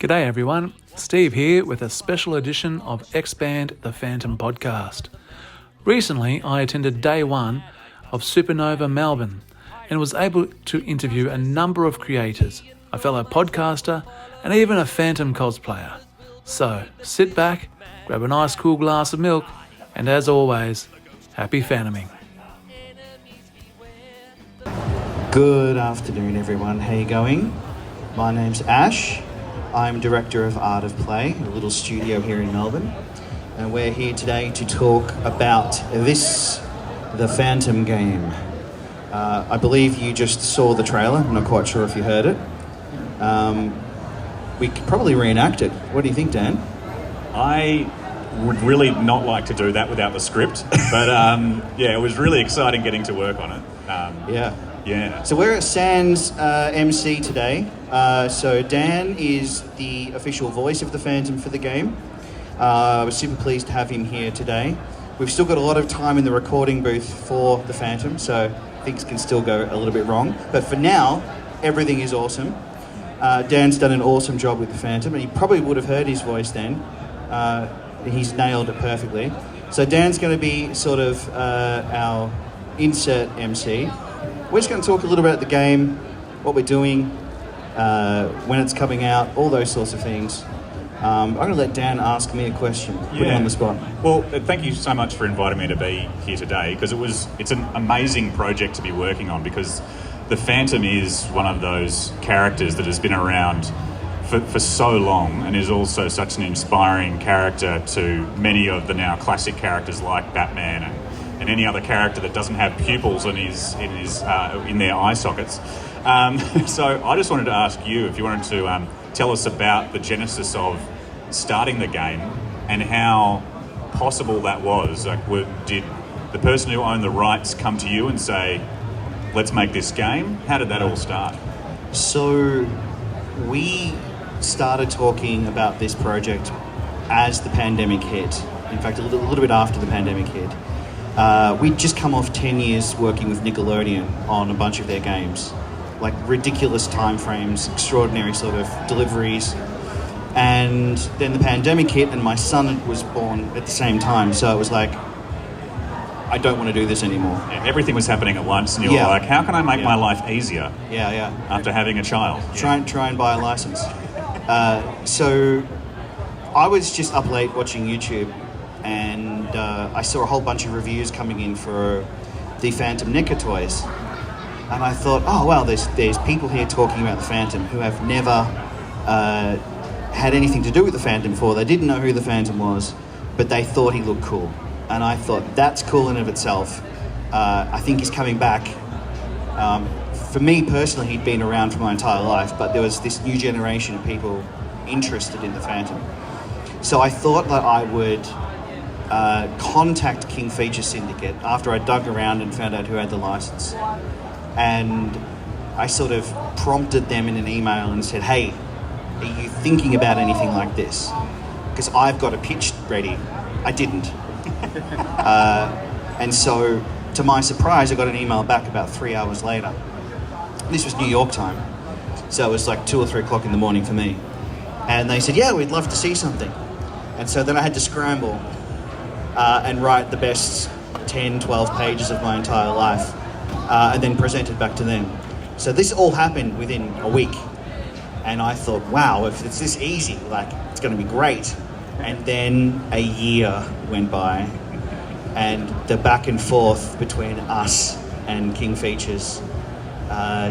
G'day everyone, Steve here with a special edition of Expand the Phantom podcast. Recently I attended day one of Supanova Melbourne and was able to interview a number of creators, a fellow podcaster and even a Phantom cosplayer. So sit back, grab a nice cool glass of milk and as always, happy phantoming. Good afternoon everyone, how you going? My name's Ash. I'm Director of Art of Play, a little studio here in Melbourne, and we're here today to talk about the Phantom game. I believe you just saw the trailer, I'm not quite sure if you heard it. We could probably reenact it. What do you think, Dan? I would really not like to do that without the script, but it was really exciting getting to work on it. Yeah. So we're at Sans MC today. So Dan is the official voice of the Phantom for the game. I was super pleased to have him here today. We've still got a lot of time in the recording booth for the Phantom, so things can still go a little bit wrong. But for now, everything is awesome. Dan's done an awesome job with the Phantom, and you probably would have heard his voice then. He's nailed it perfectly. So Dan's going to be sort of our insert MC. We're just going to talk a little bit about the game, what we're doing, when it's coming out, all those sorts of things. I'm going to let Dan ask me a question, put him on the spot. Well, thank you so much for inviting me to be here today, because it's an amazing project to be working on, because the Phantom is one of those characters that has been around for so long and is also such an inspiring character to many of the now classic characters like Batman and any other character that doesn't have pupils in their eye sockets. So I just wanted to ask you if you wanted to tell us about the genesis of starting the game and how possible that was. Like, did the person who owned the rights come to you and say, let's make this game? How did that all start? So we started talking about this project as the pandemic hit. In fact, a little bit after the pandemic hit. We'd just come off 10 years working with Nickelodeon on a bunch of their games. Like ridiculous time frames, extraordinary sort of deliveries. And then the pandemic hit and my son was born at the same time. So it was like, I don't want to do this anymore. Yeah, everything was happening at once and you were like, how can I make my life easier? After having a child. Try and buy a license. So I was just up late watching YouTube and I saw a whole bunch of reviews coming in for the Phantom NECA toys. And I thought, oh, wow, there's people here talking about the Phantom who have never had anything to do with the Phantom before. They didn't know who the Phantom was, but they thought he looked cool. And I thought, that's cool in of itself. I think he's coming back. For me personally, he'd been around for my entire life, but there was this new generation of people interested in the Phantom. So I thought that I would contact King Feature Syndicate after I dug around and found out who had the license. And I sort of prompted them in an email and said, hey, are you thinking about anything like this? Because I've got a pitch ready. I didn't. And so, to my surprise, I got an email back about 3 hours later. This was New York time. So it was like 2 or 3 o'clock in the morning for me. And they said, yeah, we'd love to see something. And so then I had to scramble and write the best 10, 12 pages of my entire life and then present it back to them. So this all happened within a week. And I thought, wow, if it's this easy, like, it's going to be great. And then a year went by and the back and forth between us and King Features,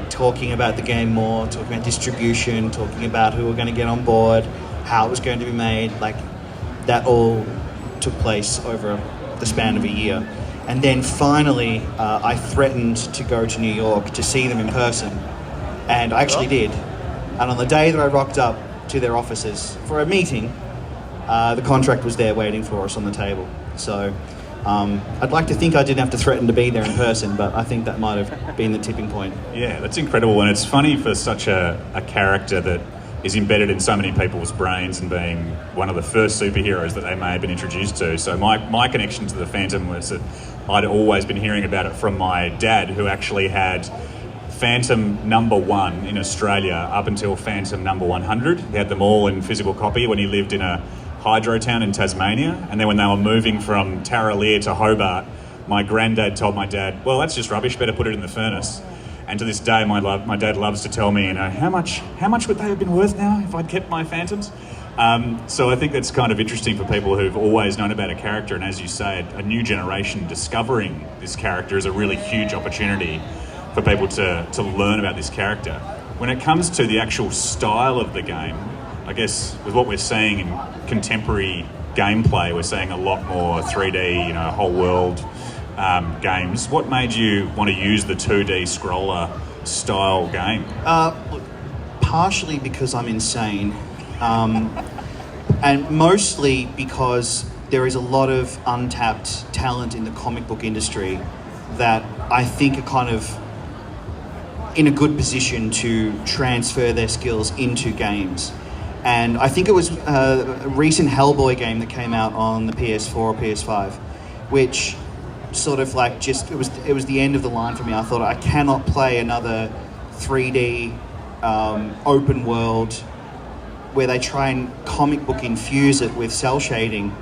talking about the game more, talking about distribution, talking about who were going to get on board, how it was going to be made, like that all took place over the span of a year. And then finally, I threatened to go to New York to see them in person, and I actually did. And on the day that I rocked up to their offices for a meeting, the contract was there waiting for us on the table. So I'd like to think I didn't have to threaten to be there in person, but I think that might have been the tipping point. Yeah, that's incredible. And it's funny for such a character that is embedded in so many people's brains and being one of the first superheroes that they may have been introduced to. So my connection to the Phantom was that I'd always been hearing about it from my dad, who actually had Phantom #1 in Australia up until Phantom #100. He had them all in physical copy when he lived in a hydro town in Tasmania. And then when they were moving from Tarraleer to Hobart, my granddad told my dad, well, that's just rubbish, better put it in the furnace. And to this day, my dad loves to tell me, how much would they have been worth now if I'd kept my Phantoms? So I think that's kind of interesting for people who've always known about a character. And as you say, a new generation discovering this character is a really huge opportunity for people to learn about this character. When it comes to the actual style of the game, I guess with what we're seeing in contemporary gameplay, we're seeing a lot more 3D, whole world games. What made you want to use the 2D scroller style game? Look, partially because I'm insane, and mostly because there is a lot of untapped talent in the comic book industry that I think are kind of in a good position to transfer their skills into games. And I think it was a recent Hellboy game that came out on the PS4 or PS5, which sort of like it was the end of the line for me. I thought, I cannot play another 3D open world where they try and comic book infuse it with cell shading.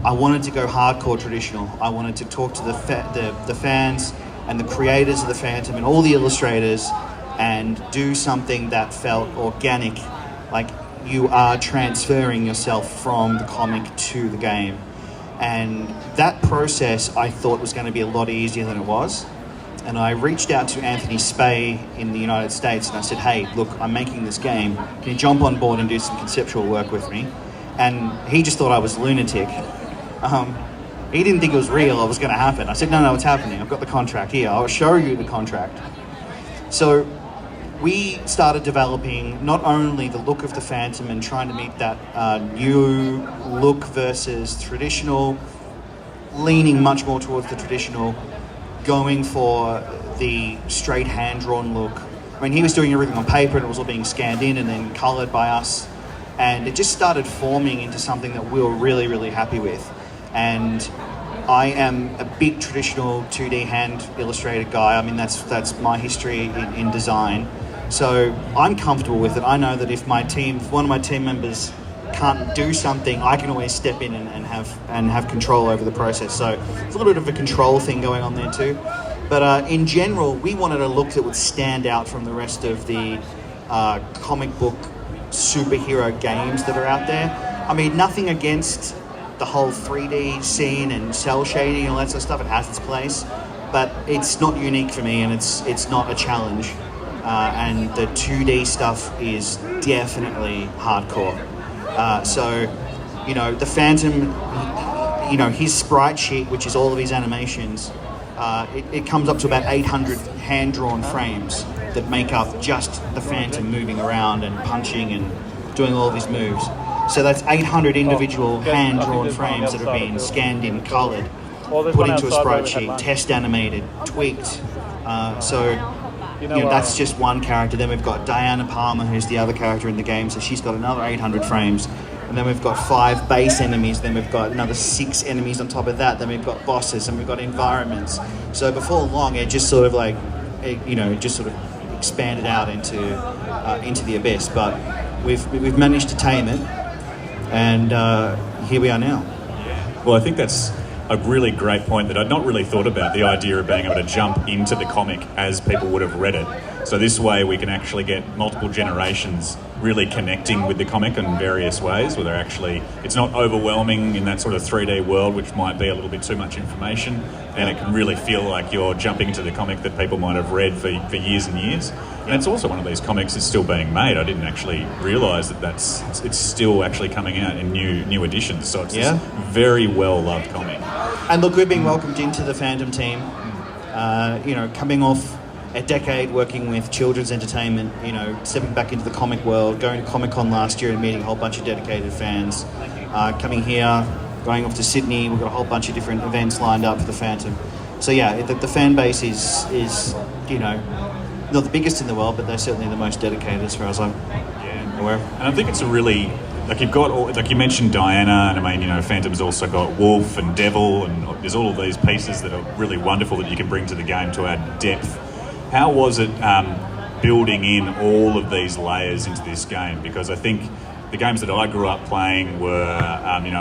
I wanted to go hardcore traditional. I wanted to talk to the fans and the creators of the Phantom and all the illustrators and do something that felt organic, like you are transferring yourself from the comic to the game. And that process I thought was going to be a lot easier than it was. And I reached out to Anthony Spey in the United States and I said, hey, look, I'm making this game. Can you jump on board and do some conceptual work with me? And he just thought I was a lunatic. He didn't think it was real or was going to happen. I said, no, it's happening. I've got the contract here. I'll show you the contract. So we started developing not only the look of the Phantom and trying to meet that new look versus traditional, leaning much more towards the traditional, going for the straight hand-drawn look. I mean, he was doing everything on paper and it was all being scanned in and then coloured by us. And it just started forming into something that we were really, really happy with. And I am a big traditional 2D hand illustrated guy. I mean, that's my history in design. So I'm comfortable with it. I know that if one of my team members can't do something, I can always step in and have control over the process. So it's a little bit of a control thing going on there too. But in general, we wanted a look that would stand out from the rest of the comic book superhero games that are out there. I mean, nothing against the whole 3D scene and cell shading and all that sort of stuff. It has its place, but it's not unique for me and it's not a challenge. And the 2D stuff is definitely hardcore. So, the Phantom, his sprite sheet, which is all of his animations, it comes up to about 800 hand-drawn frames that make up just the Phantom moving around and punching and doing all of his moves. So that's 800 individual hand-drawn frames that have been scanned in, coloured, put into a sprite sheet, test animated, tweaked. That's just one character. Then we've got Diana Palmer, who's the other character in the game, so she's got another 800 frames. And then we've got 5 base enemies, then we've got another 6 enemies on top of that, then we've got bosses, and we've got environments. So before long, it just sort of expanded out into the abyss. But we've managed to tame it, and here we are now. Well, I think that's a really great point that I'd not really thought about, the idea of being able to jump into the comic as people would have read it. So this way we can actually get multiple generations really connecting with the comic in various ways, where it's not overwhelming in that sort of 3D world, which might be a little bit too much information, and it can really feel like you're jumping into the comic that people might have read for years and years. And it's also one of these comics that's still being made. I didn't actually realise that it's still actually coming out in new editions. So it's this very well-loved comic. And look, we've been welcomed into the Phantom team, coming off a decade working with children's entertainment, stepping back into the comic world, going to Comic-Con last year and meeting a whole bunch of dedicated fans, coming here, going off to Sydney. We've got a whole bunch of different events lined up for the Phantom. So yeah, the fan base is not the biggest in the world, but they're certainly the most dedicated as far as I'm aware. And I think it's a really, you've got, you mentioned Diana, and I mean, Phantom's also got Wolf and Devil, and there's all of these pieces that are really wonderful that you can bring to the game to add depth. How was it building in all of these layers into this game? Because I think the games that I grew up playing were,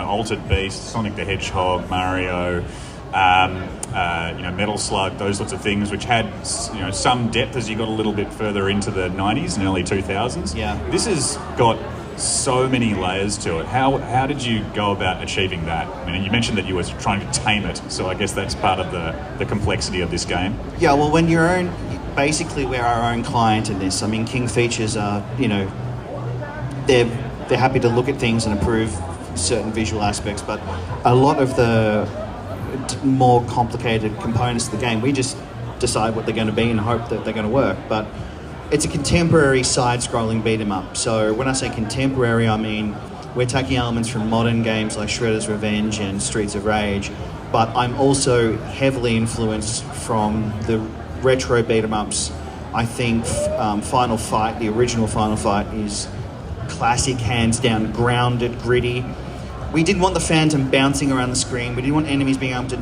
Altered Beast, Sonic the Hedgehog, Mario, Metal Slug, those sorts of things, which had, some depth as you got a little bit further into the 90s and early 2000s. Yeah. This has got so many layers to it. How did you go about achieving that? I mean, you mentioned that you were trying to tame it, so I guess that's part of the complexity of this game. Yeah, well, when basically we're our own client in this. I mean, King Features are, they're happy to look at things and approve certain visual aspects, but a lot of the more complicated components of the game, we just decide what they're going to be and hope that they're going to work. But it's a contemporary side-scrolling beat-em-up. So when I say contemporary, I mean we're taking elements from modern games like Shredder's Revenge and Streets of Rage, but I'm also heavily influenced from the retro beat-em-ups. I think Final Fight, the original Final Fight, is classic, hands down, grounded, gritty. We didn't want the Phantom bouncing around the screen. We didn't want enemies being able to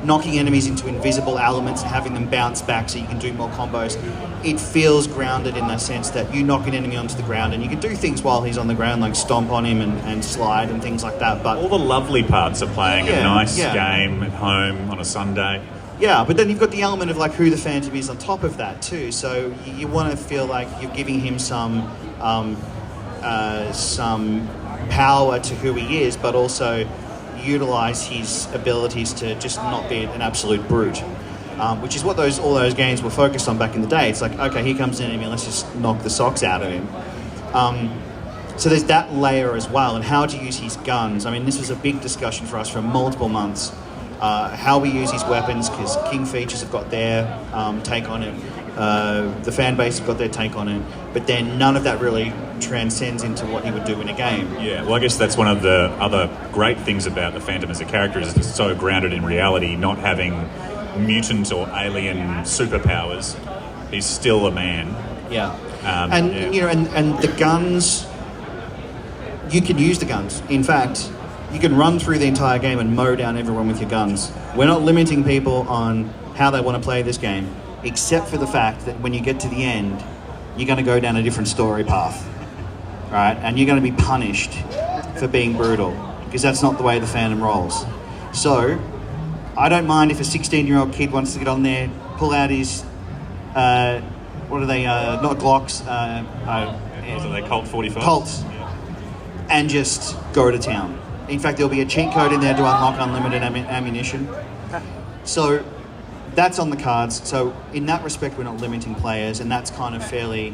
knocking enemies into invisible elements and having them bounce back so you can do more combos. It feels grounded in the sense that you knock an enemy onto the ground and you can do things while he's on the ground, like stomp on him and slide and things like that. But all the lovely parts of playing a nice game at home on a Sunday. Yeah, but then you've got the element of like who the Phantom is on top of that too. So you want to feel like you're giving him some power to who he is, but also utilize his abilities to just not be an absolute brute, which is what all those games were focused on back in the day. It's like, okay, here comes an enemy, let's just knock the socks out of him. So there's that layer as well, and how to use his guns. I mean, this was a big discussion for us for multiple months. How we use his weapons, because King Features have got their take on it. The fan base have got their take on it, but then none of that really transcends into what he would do in a game. Yeah, well, I guess that's one of the other great things about the Phantom as a character, is it's so grounded in reality, not having mutant or alien superpowers. He's still a man. Yeah. And the guns, you can use the guns. In fact, you can run through the entire game and mow down everyone with your guns. We're not limiting people on how they want to play this game, except for the fact that when you get to the end, you're going to go down a different story path, right? And you're going to be punished for being brutal, because that's not the way the Phantom rolls. So, I don't mind if a 16-year-old kid wants to get on there, pull out his, what are they, not Glocks, What are they, Colt 45s? Colts, and just go to town. In fact, there'll be a cheat code in there to unlock unlimited ammunition. So that's on the cards. So in that respect, we're not limiting players, and that's kind of fairly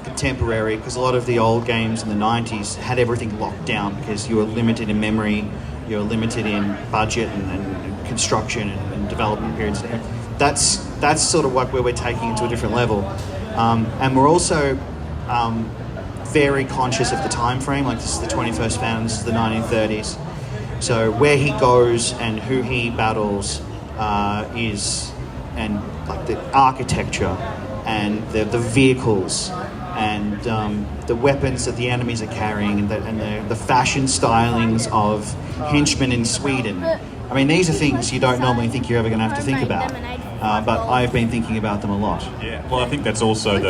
contemporary, because a lot of the old games in the 90s had everything locked down because you were limited in memory, you were limited in budget and construction and development periods. That's sort of where we're taking it to a different level. And we're also very conscious of the time frame. Like, this is the 21st Phantom, this is the 1930s. So where he goes and who he battles and like the architecture and the vehicles and the weapons that the enemies are carrying and the fashion stylings of henchmen in Sweden. I mean, these are things you don't normally think you're ever going to have to think about, but I've been thinking about them a lot. Yeah, well, I think that's also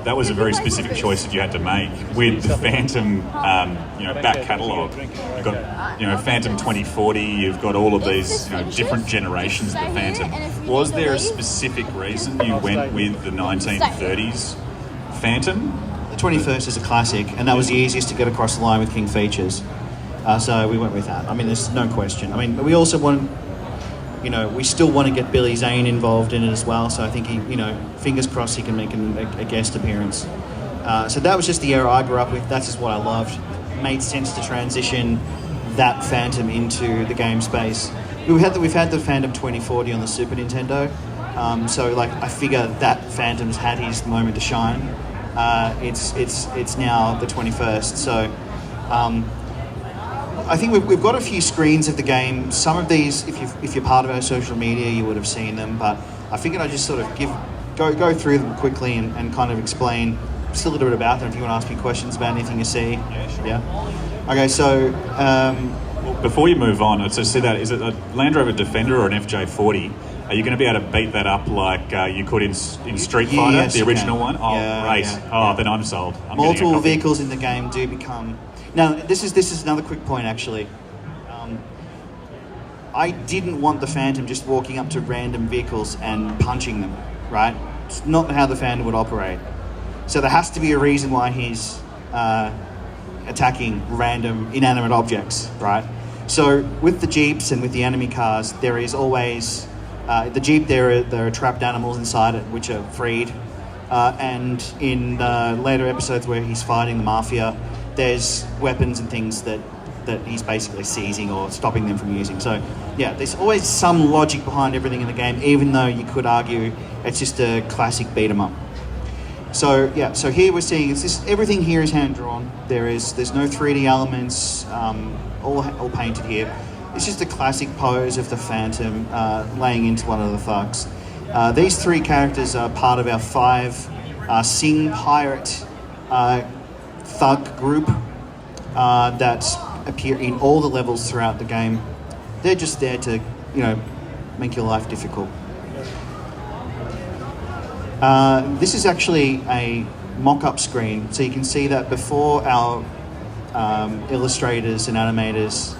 that was a very specific choice that you had to make with the Phantom, back catalogue. You've got, Phantom 2040. You've got all of these, different generations of the Phantom. Was there a specific reason you went with the 1930s Phantom? The 21st is a classic, and that was the easiest to get across the line with King Features. So we went with that. I mean, there's no question. I mean, we also want, we still want to get Billy Zane involved in it as well. So I think he, fingers crossed he can make a guest appearance. So that was just the era I grew up with. That's just what I loved. It made sense to transition that Phantom into the game space. We've had the Phantom 2040 on the Super Nintendo. So I figure that Phantom's had his moment to shine. It's now the 21st. So I think we've got a few screens of the game. Some of these, if you're part of our social media, you would have seen them. But I figured I'd just sort of go through them quickly and kind of explain just a little bit about them. If you want to ask me questions about anything you see. Yeah, sure. Yeah. Okay, so before you move on, so see that, is it a Land Rover Defender or an FJ40? Are you going to be able to beat that up like you could in Street Fighter, yes, the you original can. one? Oh, Yeah, great. yeah, Oh, yeah. then I'm sold. I'm Multiple getting a copy. vehicles in the game do become... Now, this is another quick point, actually. I didn't want the Phantom just walking up to random vehicles and punching them, right? It's not how the Phantom would operate. So there has to be a reason why he's attacking random inanimate objects, right? So with the Jeeps and with the enemy cars, there is always... the Jeep, there are trapped animals inside it, which are freed. And in later episodes where he's fighting the Mafia, there's weapons and things that he's basically seizing or stopping them from using. So, yeah, there's always some logic behind everything in the game, even though you could argue it's just a classic beat-em-up. So, yeah, so here we're seeing everything here is hand-drawn. There's no 3D elements, all painted here. It's just a classic pose of the Phantom laying into one of the thugs. These three characters are part of our 5 Sing Pirate thug group that appear in all the levels throughout the game. They're just there to, make your life difficult. This is actually a mock-up screen, so you can see that before our illustrators and animators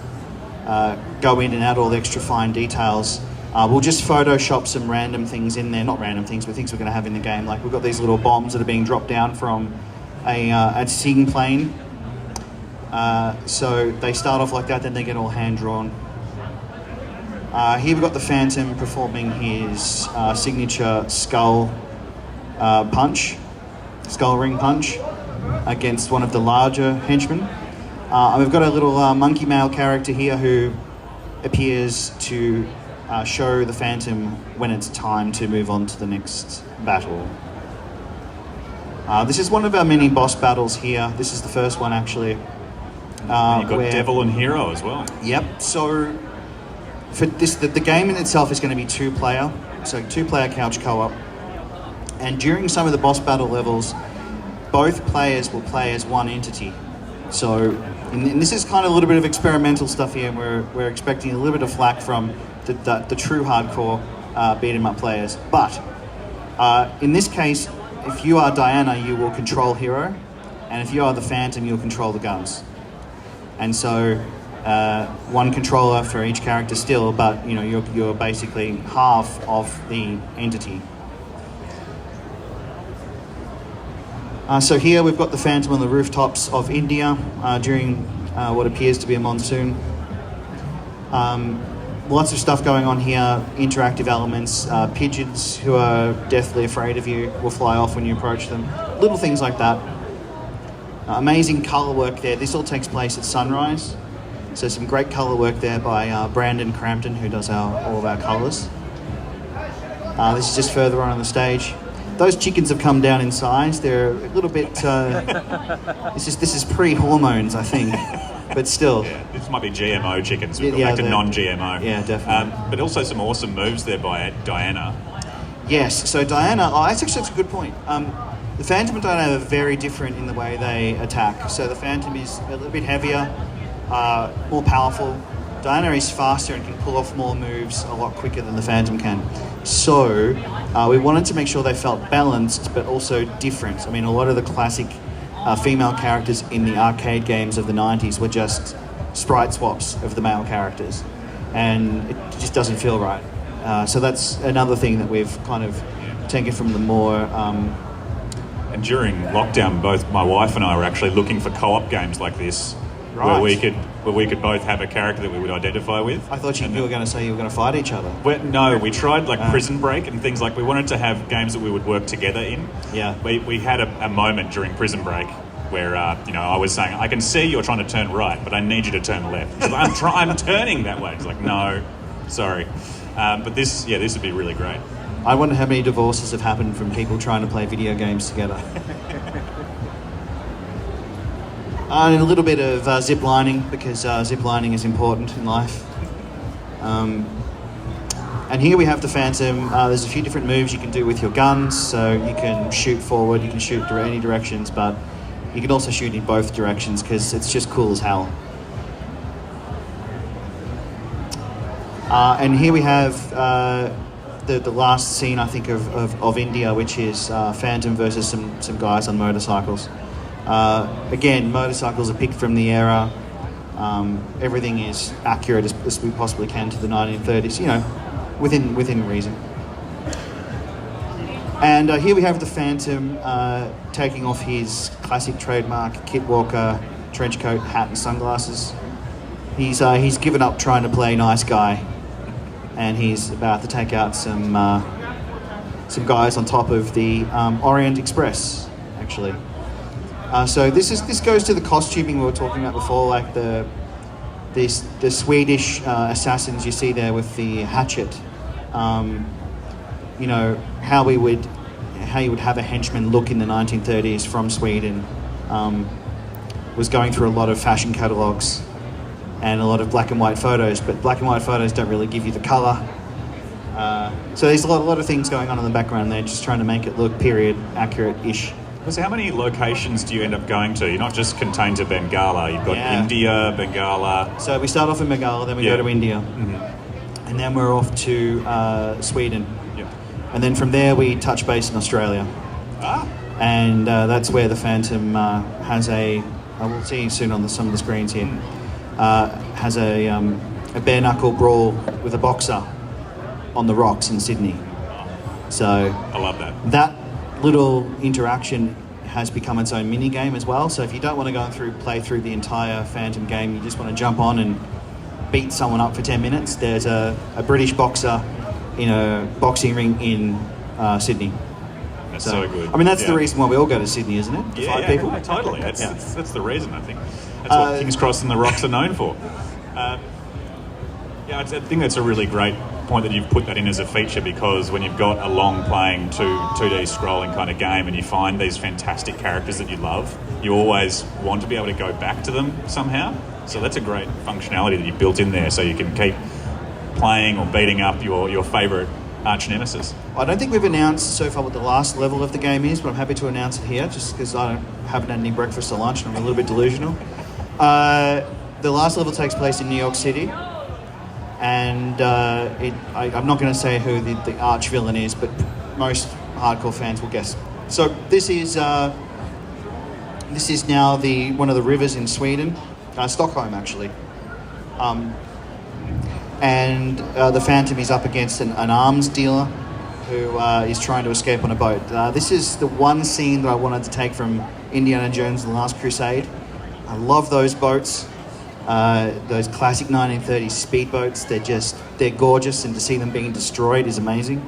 go in and add all the extra fine details, we'll just Photoshop some random things in there, not random things, but things we're going to have in the game. Like we've got these little bombs that are being dropped down from a Sing plane. So they start off like that, then they get all hand-drawn. Here we've got the Phantom performing his signature skull ring punch against one of the larger henchmen. And we've got a little monkey male character here who appears to show the Phantom when it's time to move on to the next battle. This is one of our mini boss battles here. This is the first one, actually. And you've got Devil and Hero as well. Yep. So for this, the game in itself is going to be 2-player, so 2-player couch co-op. And during some of the boss battle levels, both players will play as one entity. So, and this is kind of a little bit of experimental stuff here, and we're expecting a little bit of flack from the true hardcore beat 'em up players. But in this case, if you are Diana, you will control Hero, and if you are the Phantom, you'll control the guns. And so, one controller for each character still, but you're basically half of the entity. So here we've got the Phantom on the rooftops of India during what appears to be a monsoon. Lots of stuff going on here, interactive elements, pigeons who are deathly afraid of you will fly off when you approach them. Little things like that. Amazing colour work there. This all takes place at sunrise. So some great colour work there by Brandon Crampton, who does all of our colours. This is just further on the stage. Those chickens have come down in size. They're a little bit... this is pre-hormones, I think. But still. Yeah, this might be GMO chickens. We've got back to non-GMO. Yeah, definitely. But also some awesome moves there by Diana. Yes, so Diana... Oh, that's a good point. The Phantom and Diana are very different in the way they attack. So the Phantom is a little bit heavier, more powerful. Diana is faster and can pull off more moves a lot quicker than the Phantom can. So we wanted to make sure they felt balanced, but also different. I mean, a lot of the classic female characters in the arcade games of the 90s were just sprite swaps of the male characters. And it just doesn't feel right. So that's another thing that we've kind of taken from the more... And during lockdown, both my wife and I were actually looking for co-op games like this, right, where we could both have a character that we would identify with. I thought you were going to say you were going to fight each other. No, we tried Prison Break and things like. We wanted to have games that we would work together in. Yeah. We had a moment during Prison Break where I was saying, I can see you're trying to turn right, but I need you to turn left. She's like, I'm turning that way. It's like, no, sorry. But this would be really great. I wonder how many divorces have happened from people trying to play video games together. And a little bit of zip lining, because zip lining is important in life. And here we have the Phantom. There's a few different moves you can do with your guns. So you can shoot forward, you can shoot any directions, but you can also shoot in both directions because it's just cool as hell. And here we have the last scene, I think, of India, which is Phantom versus some guys on motorcycles. Again, motorcycles are picked from the era. Everything is accurate as we possibly can to the 1930s, within reason. And here we have the Phantom taking off his classic trademark Kit Walker trench coat, hat and sunglasses. He's given up trying to play nice guy, and he's about to take out some guys on top of the Orient Express, actually. So this goes to the costuming we were talking about before, like the Swedish assassins you see there with the hatchet. How you would have a henchman look in the 1930s from Sweden was going through a lot of fashion catalogues and a lot of black and white photos, but black and white photos don't really give you the colour. So there's a lot of things going on in the background there, just trying to make it look period accurate-ish. So how many locations do you end up going to? You're not just contained to Bengala. You've got India, Bengala. So we start off in Bengala, then we go to India. Mm-hmm. And then we're off to Sweden. Yeah. And then from there we touch base in Australia. And that's where the Phantom has we'll see soon on some of the screens here, has a bare knuckle brawl with a boxer on the rocks in Sydney. So I love that. That little interaction has become its own mini game as well. So if you don't want to play through the entire Phantom game, you just want to jump on and beat someone up for 10 minutes, there's a British boxer in a boxing ring in Sydney. That's so good. I mean, that's the reason why we all go to Sydney, isn't it? Yeah, people? Totally. That's the reason, I think. That's what King's Cross and the Rocks are known for. I think that's a really great point that you've put that in as a feature, because when you've got a long playing 2D scrolling kind of game and you find these fantastic characters that you love, you always want to be able to go back to them somehow. So that's a great functionality that you built in there, so you can keep playing or beating up your favourite arch nemesis. I don't think we've announced so far what the last level of the game is, but I'm happy to announce it here, just because I haven't had any breakfast or lunch and I'm a little bit delusional. The last level takes place in New York City, and I'm not going to say who the arch villain is, but most hardcore fans will guess. So this is now one of the rivers in Sweden, Stockholm actually. And the Phantom is up against an arms dealer who is trying to escape on a boat. This is the one scene that I wanted to take from Indiana Jones and the Last Crusade. I love those boats, those classic 1930s speedboats. They're gorgeous, and to see them being destroyed is amazing.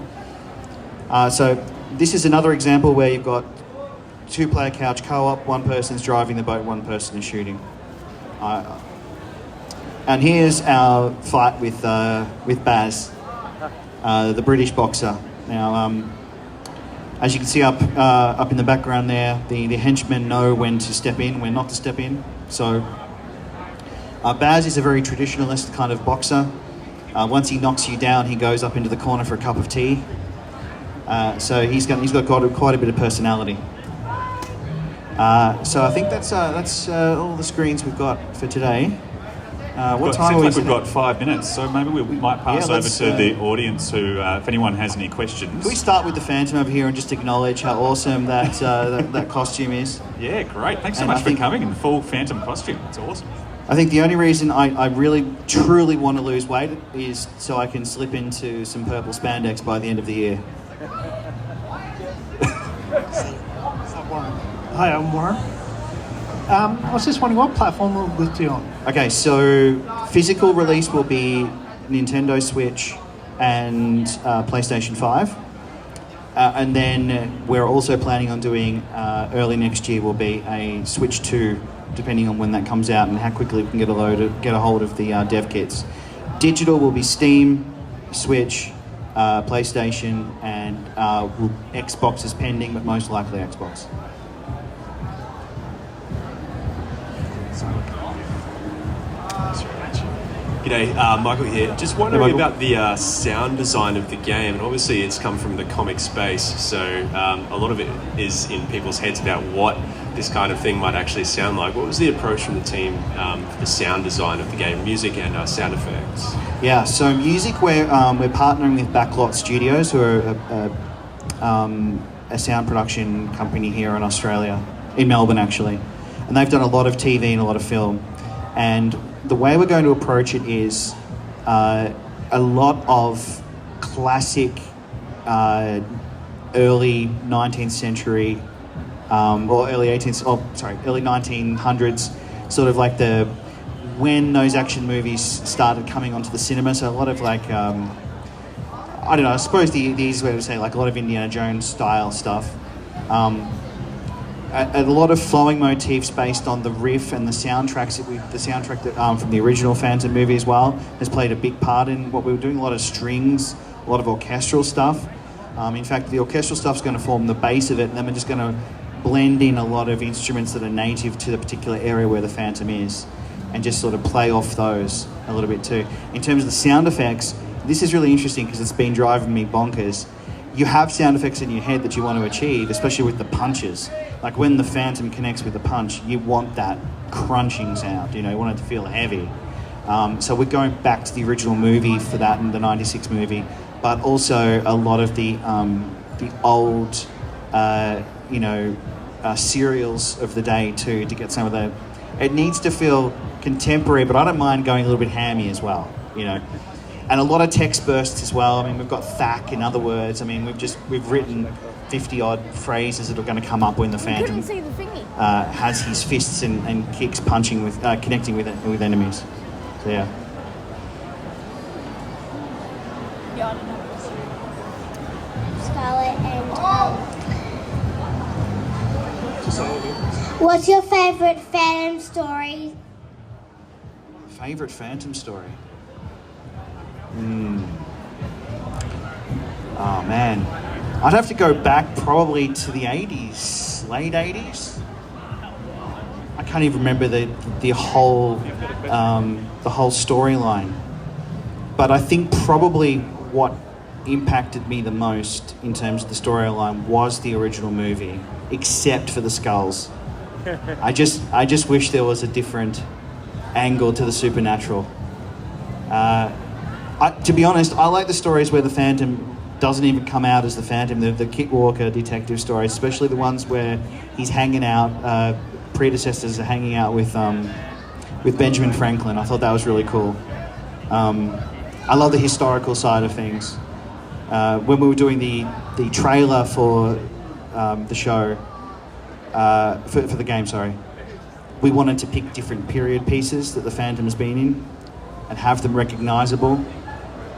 So this is another example where you've got 2-player couch co-op, one person's driving the boat, one person is shooting. And here's our fight with Baz, the British boxer. Now, as you can see up in the background there, the henchmen know when to step in, when not to step in. So Baz is a very traditionalist kind of boxer. Once he knocks you down, he goes up into the corner for a cup of tea. So he's got quite a bit of personality. So I think that's all the screens we've got for today. What time we've got 5 minutes, so maybe we might pass over to the audience who, if anyone has any questions. Can we start with the Phantom over here and just acknowledge how awesome that costume is? Yeah, great. Thanks so much for coming in full Phantom costume. It's awesome. I think the only reason I really, truly want to lose weight is so I can slip into some purple spandex by the end of the year. Hi, I'm Warren. I was just wondering, what platform will this be on? Okay, so physical release will be Nintendo Switch and PlayStation 5. And then we're also planning on doing, early next year will be a Switch 2, depending on when that comes out and how quickly we can get a hold of the dev kits. Digital will be Steam, Switch, PlayStation, and Xbox is pending, but most likely Xbox. G'day, Michael here. Just wondering Michael. about the sound design of the game, and obviously it's come from the comic space, so a lot of it is in people's heads about what this kind of thing might actually sound like. What was the approach from the team for the sound design of the game, music and sound effects? Yeah, so music, we're partnering with Backlot Studios, who are a sound production company here in Australia, in Melbourne actually. And they've done a lot of TV and a lot of film. And the way we're going to approach it is a lot of classic early 19th century or early 1900s, sort of like when those action movies started coming onto the cinema. So a lot of like, I don't know, I suppose the easiest way to say, like a lot of Indiana Jones style stuff. A lot of flowing motifs based on the riff and the soundtrack that from the original Phantom movie as well has played a big part in what we were doing. A lot of strings, a lot of orchestral stuff. In fact, the orchestral stuff's going to form the base of it, and then we're just going to blend in a lot of instruments that are native to the particular area where the Phantom is, and just sort of play off those a little bit too. In terms of the sound effects, this is really interesting because it's been driving me bonkers. You have sound effects in your head that you want to achieve, especially with the punches. Like when the Phantom connects with the punch, you want that crunching sound, you want it to feel heavy. So we're going back to the original movie for that, in the 96 movie, but also a lot of the old, serials of the day too, to get some of the... It needs to feel contemporary, but I don't mind going a little bit hammy as well, And a lot of text bursts as well. I mean, we've got thack, in other words. I mean, we've written 50-odd phrases that are going to come up when the Phantom has his fists and kicks punching with, connecting with enemies. So, yeah. Scarlett, and what's your favourite Phantom story? Favourite Phantom story? Oh man, I'd have to go back probably to the 80s, late 80s. I can't even remember the whole storyline, but I think probably what impacted me the most in terms of the storyline was the original movie, except for the skulls. I just wish there was a different angle to the supernatural. To be honest, I like the stories where the Phantom doesn't even come out as the Phantom, the Kit Walker detective stories, especially the ones where he's hanging out, predecessors are hanging out with Benjamin Franklin. I thought that was really cool. I love the historical side of things. When we were doing the trailer for the show, for the game, we wanted to pick different period pieces that the Phantom has been in and have them recognisable.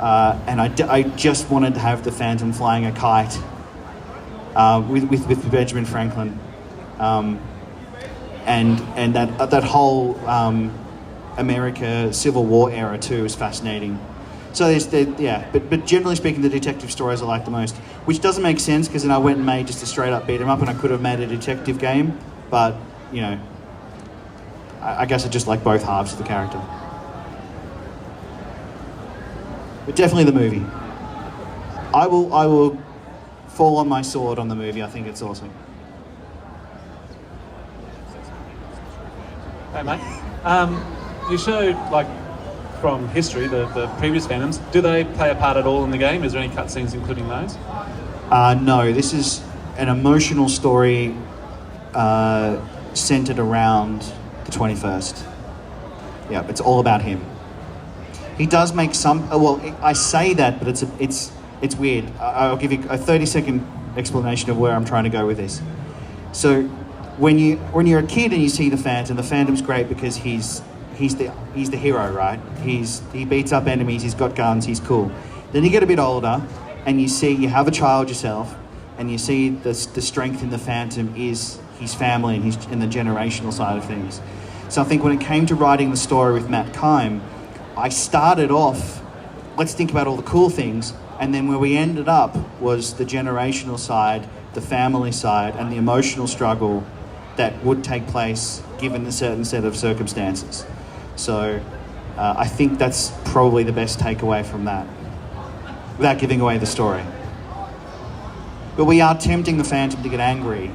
And I just wanted to have the Phantom flying a kite with Benjamin Franklin, and that whole America Civil War era too is fascinating. So but generally speaking, the detective stories I like the most, which doesn't make sense because then I went and made just a straight up beat 'em up, and I could have made a detective game, but I guess I just like both halves of the character. But definitely the movie. I will fall on my sword on the movie. I think it's awesome. Hey mate, you showed from history the previous Phantoms. Do they play a part at all in the game? Is there any cutscenes including those? No, this is an emotional story centered around the 21st. Yeah, it's all about him. He does make some. Well, I say that, but it's weird. I'll give you a 30-second explanation of where I'm trying to go with this. So, when you're a kid and you see the Phantom's great because he's the hero, right? He beats up enemies. He's got guns. He's cool. Then you get a bit older, and you have a child yourself, and you see the strength in the Phantom is his family and the generational side of things. So I think when it came to writing the story with Matt Kime, I started off, let's think about all the cool things, and then where we ended up was the generational side, the family side, and the emotional struggle that would take place given a certain set of circumstances. So I think that's probably the best takeaway from that, without giving away the story. But we are tempting the Phantom to get angry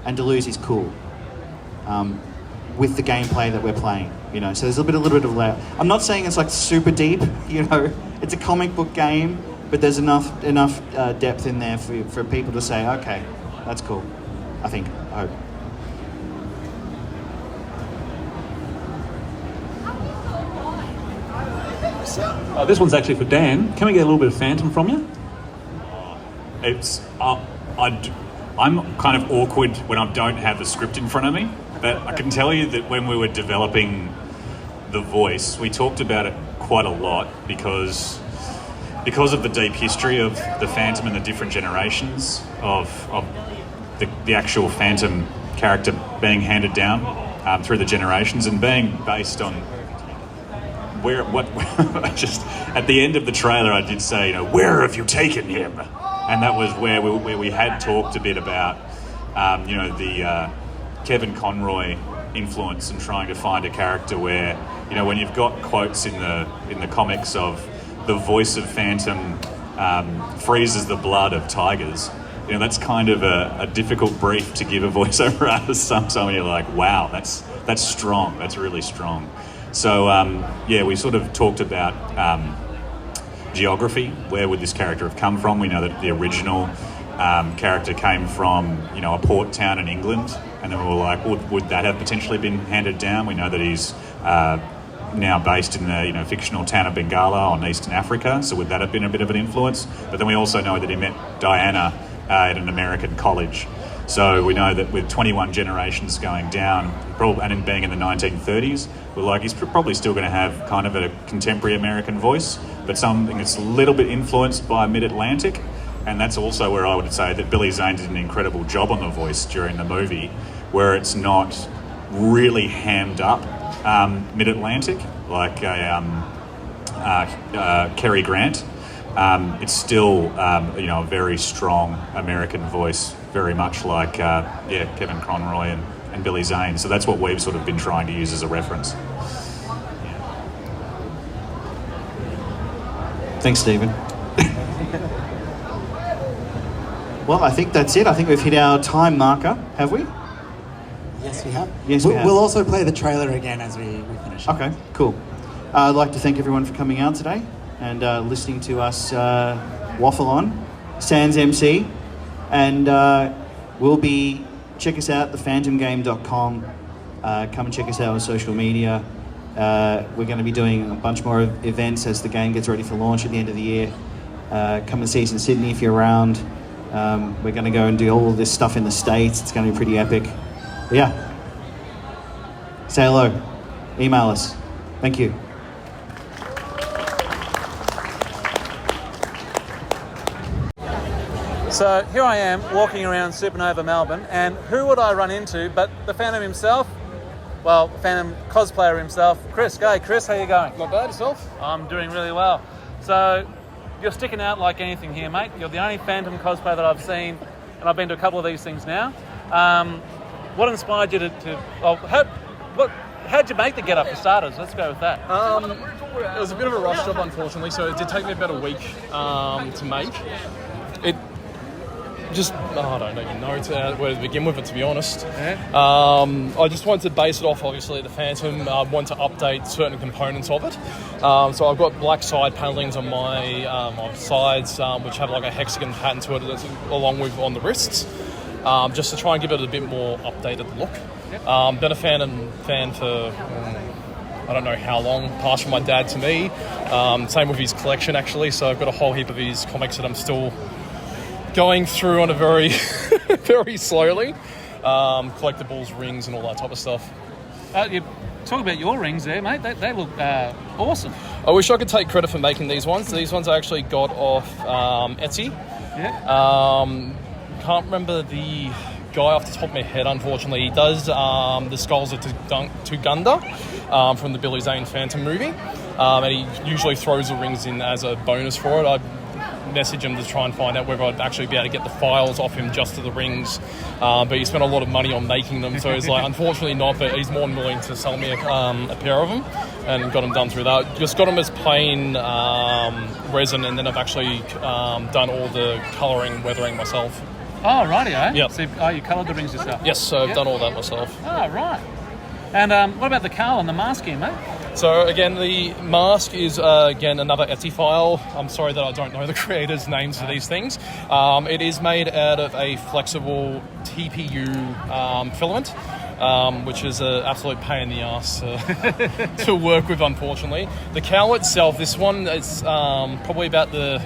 and to lose his cool with the gameplay that we're playing. So there's a little bit of layer. I'm not saying it's like super deep. It's a comic book game, but there's enough depth in there for people to say, okay, that's cool. I hope. This one's actually for Dan. Can we get a little bit of Phantom from you? I'm kind of awkward when I don't have the script in front of me, but I can tell you that when we were developing the voice, we talked about it quite a lot because of the deep history of the Phantom and the different generations of the actual Phantom character being handed down through the generations and being based on just at the end of the trailer I did say, where have you taken him? And that was where we had talked a bit about, the Kevin Conroy influence and trying to find a character where, when you've got quotes in the comics of the voice of Phantom freezes the blood of tigers, that's kind of a difficult brief to give a voiceover artist sometimes. You're like, wow, that's strong. That's really strong. So, we sort of talked about geography. Where would this character have come from? We know that the original character came from, a port town in England, and then we were like, would that have potentially been handed down? We know that he's now based in the fictional town of Bengala on Eastern Africa, so would that have been a bit of an influence? But then we also know that he met Diana at an American college. So we know that with 21 generations going down, and in being in the 1930s, we're like, he's probably still going to have kind of a contemporary American voice, but something that's a little bit influenced by Mid-Atlantic. And that's also where I would say that Billy Zane did an incredible job on the voice during the movie, where it's not really hammed up Mid-Atlantic like Cary Grant. It's still, a very strong American voice, very much like, Kevin Conroy and Billy Zane. So that's what we've sort of been trying to use as a reference. Thanks, Stephen. Well, I think that's it. I think we've hit our time marker, have we? Yes, we have. Yes, we have. We'll also play the trailer again as we finish. Okay, cool. I'd like to thank everyone for coming out today and listening to us waffle on. Sans MC. And check us out, thephantomgame.com. Come and check us out on social media. We're going to be doing a bunch more events as the game gets ready for launch at the end of the year. Come and see us in Sydney if you're around. We're going to go and do all of this stuff in the States. It's going to be pretty epic. But yeah. Say hello. Email us. Thank you. So here I am walking around Supanova Melbourne, and who would I run into but the Phantom himself? Well, Phantom cosplayer himself, Chris. Hey, Chris, how you going? Not bad, yourself? I'm doing really well. So you're sticking out like anything here, mate. You're the only Phantom cosplayer that I've seen, and I've been to a couple of these things now. What inspired you how'd you make the get-up for starters? Let's go with that. It was a bit of a rush job, unfortunately, so it did take me about a week to make. I don't even know where to begin with it, to be honest. Yeah. I just wanted to base it off, obviously, the Phantom. I want to update certain components of it. So I've got black side panellings on my sides, which have like a hexagon pattern to it, that's along with on the wrists, just to try and give it a bit more updated look. Yep. Been a Phantom fan for... I don't know how long, passed from my dad to me. Same with his collection, actually. So I've got a whole heap of his comics that I'm still going through on a very, very slowly. Collectibles, rings, and all that type of stuff. You talk about your rings there, mate. They look awesome. I wish I could take credit for making these ones. These ones I actually got off Etsy. Yeah. Can't remember the guy off the top of my head, unfortunately. He does the skulls of Tuganda from the Billy Zane Phantom movie. And he usually throws the rings in as a bonus for it. message him to try and find out whether I'd actually be able to get the files off him just to the rings. But he spent a lot of money on making them, so he's like, unfortunately not, but he's more than willing to sell me a pair of them, and got them done through that. Just got them as plain resin, and then I've actually done all the colouring, weathering myself. Oh, rightio. Yep. So you coloured the rings yourself? Yes, so I've done all that myself. Oh, right. And what about the cowl and the mask here, mate? So again, the mask is again another Etsy file. I'm sorry that I don't know the creators' names for these things. It is made out of a flexible TPU filament, which is an absolute pain in the ass to work with, unfortunately. The cowl itself, this one is probably about the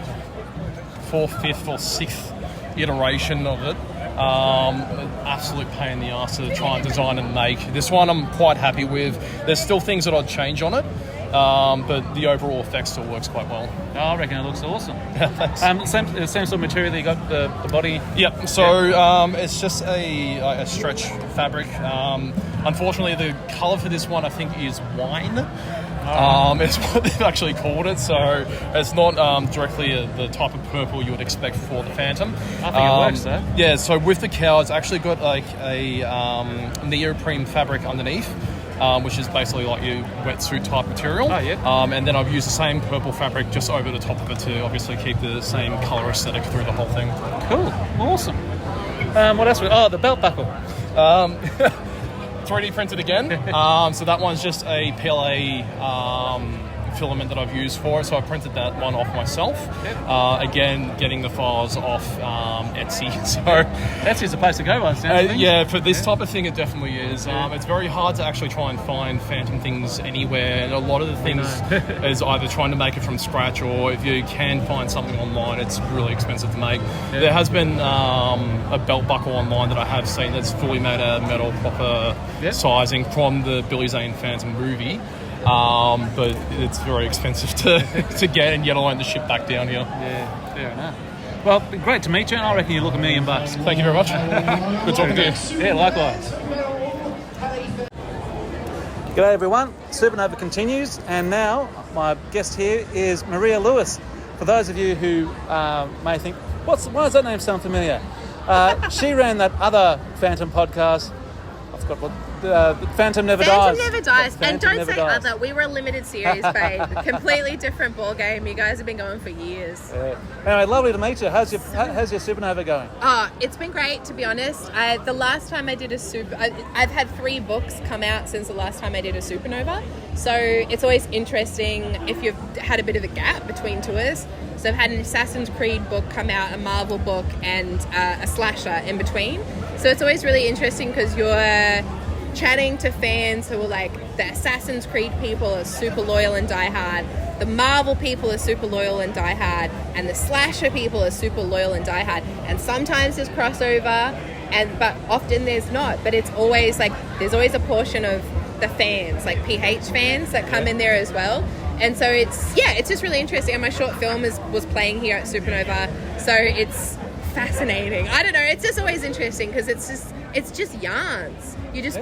4th, 5th or 6th iteration of it. Absolute pain in the ass to try and design and make. This one I'm quite happy with. There's still things that I'd change on it, but the overall effect still works quite well. Oh, I reckon it looks awesome. Same sort of material that you got the body? Yep, so it's just a stretch fabric. Unfortunately, the colour for this one I think is wine. It's what they've actually called it, so it's not directly the type of purple you would expect for the Phantom. I think it works though. Yeah, so with the cowl, it's actually got like a neoprene fabric underneath, which is basically like your wetsuit type material. Oh, yeah. And then I've used the same purple fabric just over the top of it to obviously keep the same colour aesthetic through the whole thing. Cool, awesome. What else? Oh, the belt buckle. 3D printed again. So that one's just a PLA filament that I've used for it. So I printed that one off myself. Again, getting the files off Etsy. So Etsy's the place to go, by the sounds of things. yeah, for this type of thing, it definitely is. It's very hard to actually try and find Phantom things anywhere, and a lot of the things is either trying to make it from scratch, or if you can find something online, it's really expensive to make. Yeah. There has been a belt buckle online that I have seen that's fully made out of metal, proper sizing from the Billy Zane Phantom movie. But it's very expensive to get, and yet alone to ship back down here. Yeah, fair enough. Well, great to meet you, and I reckon you look $1 million. Thank you very much. Good talking to you. Yeah, likewise. G'day everyone, Supanova continues, and now my guest here is Maria Lewis. For those of you who may think, why does that name sound familiar? She ran that other Phantom podcast. I forgot what. Phantom Never Dies. Phantom Never Dies. And don't say Dies. other. We were a limited series, babe. Completely different ball game. You guys have been going for years. Anyway, lovely to meet you. How's your Supanova going? Oh, it's been great, to be honest. The last time I did I've had 3 books come out since the last time I did a Supanova. So it's always interesting if you've had a bit of a gap between tours. So I've had an Assassin's Creed book come out, a Marvel book, and a slasher in between. So it's always really interesting because you're chatting to fans who are like, the Assassin's Creed people are super loyal and diehard, the Marvel people are super loyal and diehard, and the slasher people are super loyal and diehard. And sometimes there's crossover, but often there's not. But it's always like, there's always a portion of the fans, like PH fans, that come in there as well. And so it's just really interesting. And my short film was playing here at Supanova, so it's fascinating. I don't know, it's just always interesting because it's just yarns.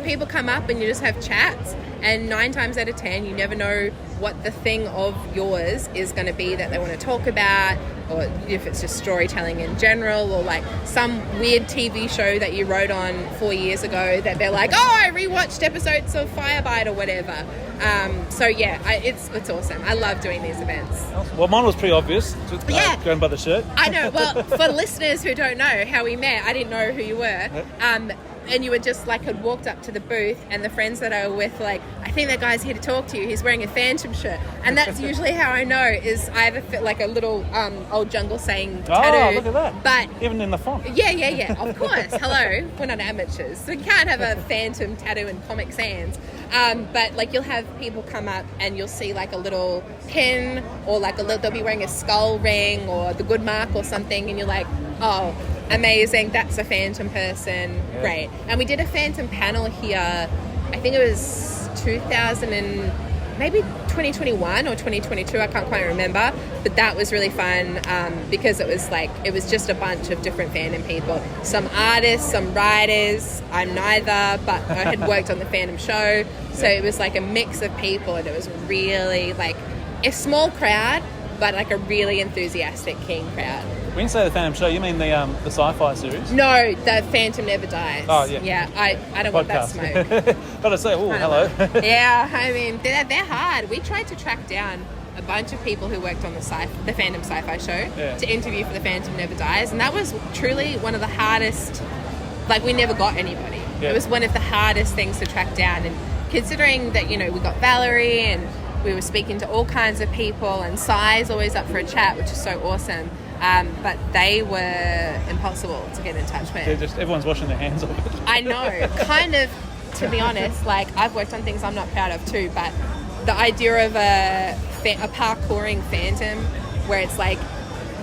People come up and you just have chats, and 9 times out of 10 you never know what the thing of yours is going to be that they want to talk about, or if it's just storytelling in general, or like some weird TV show that you wrote on 4 years ago that they're like, oh, I rewatched episodes of Firebite or whatever. It's awesome. I love doing these events. Well, mine was pretty obvious, going by the shirt. I know. Well, for listeners who don't know how we met, I didn't know who you were. And you were just like, had walked up to the booth, and the friends that I were with, like, I think that guy's here to talk to you. He's wearing a Phantom shirt. And that's usually how I know, is I have a little old jungle saying tattoo. Oh, look at that. But even in the font. Yeah. Of course. Hello. We're not amateurs. So you can't have a Phantom tattoo in Comic Sans. But like, you'll have people come up and you'll see like a little pin, or like they'll be wearing a skull ring or the good mark or something, and you're like, oh, amazing, that's a Phantom person. Yeah. Great. And we did a Phantom panel here, I think it was 2021 or 2022, I can't quite remember, but that was really fun, because it was just a bunch of different Phantom people, some artists, some writers. I'm neither, but I had worked on the Phantom show, so it was like a mix of people, and it was really like a small crowd, but like a really enthusiastic, keen crowd. When you say the Phantom show, you mean the sci-fi series? No, the Phantom Never Dies. Oh, yeah. Yeah, I don't want that smoke. But I say, oh, hello. Yeah, I mean, they're hard. We tried to track down a bunch of people who worked on the Phantom Sci-Fi show to interview for the Phantom Never Dies, and that was truly one of the hardest. Like, we never got anybody. Yeah. It was one of the hardest things to track down, and considering that, you know, we got Valerie and we were speaking to all kinds of people, and Sai's always up for a chat, which is so awesome. But they were impossible to get in touch with. Everyone's washing their hands of it. I know, kind of. To be honest, like, I've worked on things I'm not proud of too, but the idea of a parkouring Phantom, where it's like,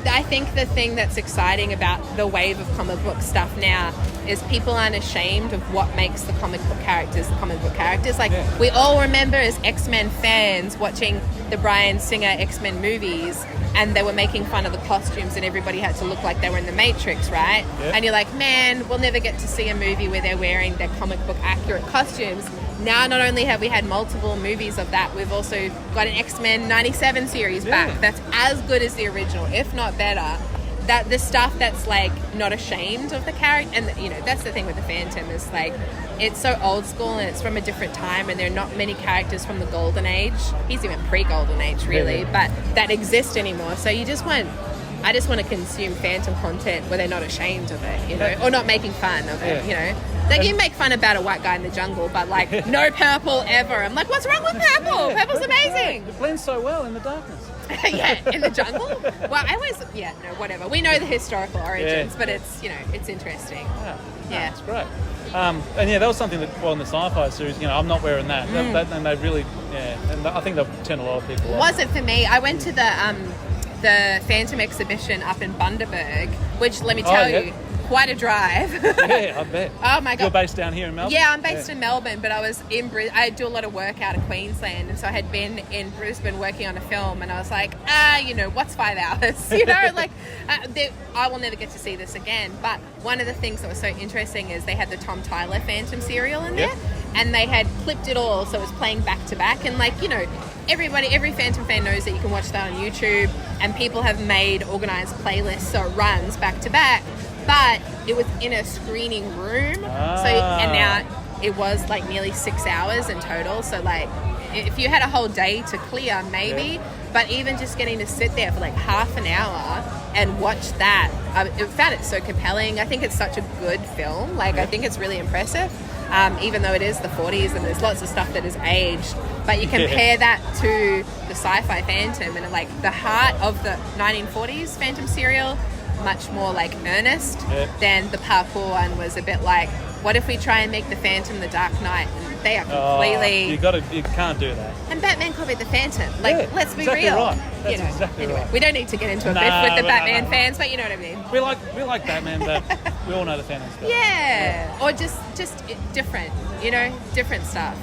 I think the thing that's exciting about the wave of comic book stuff now is people aren't ashamed of what makes the comic book characters the comic book characters. Like, we all remember as X-Men fans watching the Bryan Singer X-Men movies, and they were making fun of the costumes and everybody had to look like they were in the Matrix, right? Yeah. And you're like, man, we'll never get to see a movie where they're wearing their comic book accurate costumes. Now, not only have we had multiple movies of that, we've also got an X-Men 97 series back that's as good as the original, if not better. That the stuff that's like not ashamed of the character, and you know, that's the thing with the Phantom, is like, it's so old school and it's from a different time, and there are not many characters from the Golden Age. He's even pre-Golden Age, really, but that exist anymore. So I just want to consume Phantom content where they're not ashamed of it, you know, or not making fun of it, you know. Like, you make fun about a white guy in the jungle, but like, no purple ever. I'm like, what's wrong with purple? Purple's amazing. It blends so well in the darkness. Yeah, in the jungle. Well, whatever. We know the historical origins, but it's, you know, it's interesting. Yeah, it's great. And that was something that, well, in the sci-fi series, you know, I'm not wearing that. And they really, and I think they've turned a lot of people off. Wasn't for me. I went to the Phantom exhibition up in Bundaberg, which, let me tell you, quite a drive. Yeah, I bet. Oh my God. You're based down here in Melbourne? Yeah, I'm based in Melbourne, but I was in I do a lot of work out of Queensland, and so I had been in Brisbane working on a film, and I was like, you know, what's 5 hours? You know, like, I will never get to see this again. But one of the things that was so interesting is they had the Tom Tyler Phantom serial in there, and they had clipped it all, so it was playing back to back, and like, you know, every Phantom fan knows that you can watch that on YouTube, and people have made organised playlists so it runs back to back. But it was in a screening room, so, and now it was like nearly 6 hours in total. So like, if you had a whole day to clear, maybe, but even just getting to sit there for like half an hour and watch that, I found it so compelling. I think it's such a good film. Like, I think it's really impressive, even though it is the 40s and there's lots of stuff that is aged. But you compare that to the sci-fi Phantom, and like the heart of the 1940s Phantom serial, much more like earnest than the parkour one was a bit like, what if we try and make the Phantom the Dark Knight? And they are completely... You can't do that. And Batman copied the Phantom. Like, let's be exactly real. Right. That's you know, exactly anyway, right. We don't need to get into a beef with the Batman fans, but you know what I mean. We like Batman, but we all know the Phantom's better. Yeah. Or just different, you know, different stuff.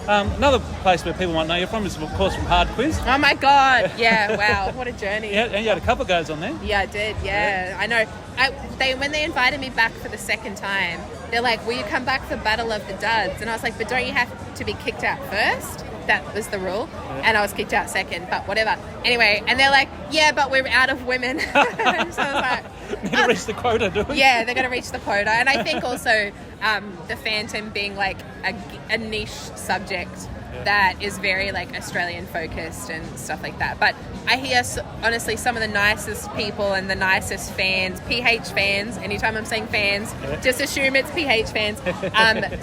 Another place where people might know you're from is, of course, from Hard Quiz. Oh my God! Yeah, wow, what a journey! And you had a couple of goes on there. Yeah, I did. Yeah, I know. When they invited me back for the second time, they're like, "Will you come back for Battle of the Duds?" And I was like, "But don't you have to be kicked out first?" That was the rule, and I was kicked out second. But whatever. Anyway, and they're like, "Yeah, but we're out of women." So I was like, "Need to reach the quota, do we?" Yeah, they're going to reach the quota, and I think also the Phantom being like a niche subject that is very like Australian focused and stuff like that. But I hear honestly some of the nicest people and the nicest fans, PH fans. Anytime I'm saying fans, just assume it's PH fans.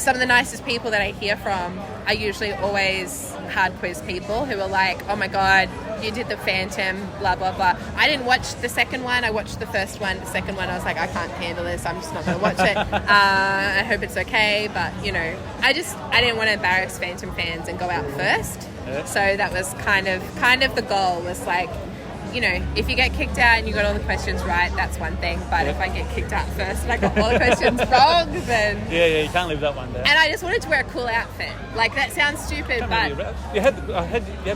Some of the nicest people that I hear from are usually always Hard Quiz people who are like, "Oh my God, you did the Phantom, blah blah blah." I didn't watch the second one. I watched the first one. The second one, I was like, I can't handle this. I'm just not going to watch it. I hope it's okay, but you know, I didn't want to embarrass Phantom fans and go out first. So that was kind of the goal. Was like, you know, if you get kicked out and you got all the questions right, that's one thing. But if I get kicked out first and I got all the questions wrong, then you can't leave that one down. And I just wanted to wear a cool outfit. Like, that sounds stupid, but you had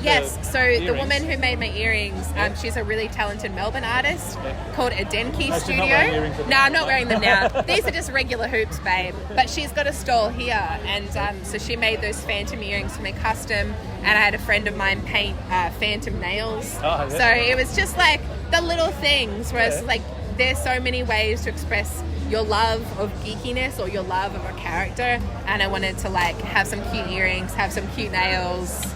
yes. So the woman who made my earrings, she's a really talented Melbourne artist called Adenki Studio. No, I'm not wearing them now. These are just regular hoops, babe. But she's got a stall here, and so she made those Phantom earrings for me custom. and I had a friend of mine paint Phantom nails. Oh, yeah. So it was just like the little things where it's like there's so many ways to express your love of geekiness or your love of a character, and I wanted to like have some cute earrings, have some cute nails,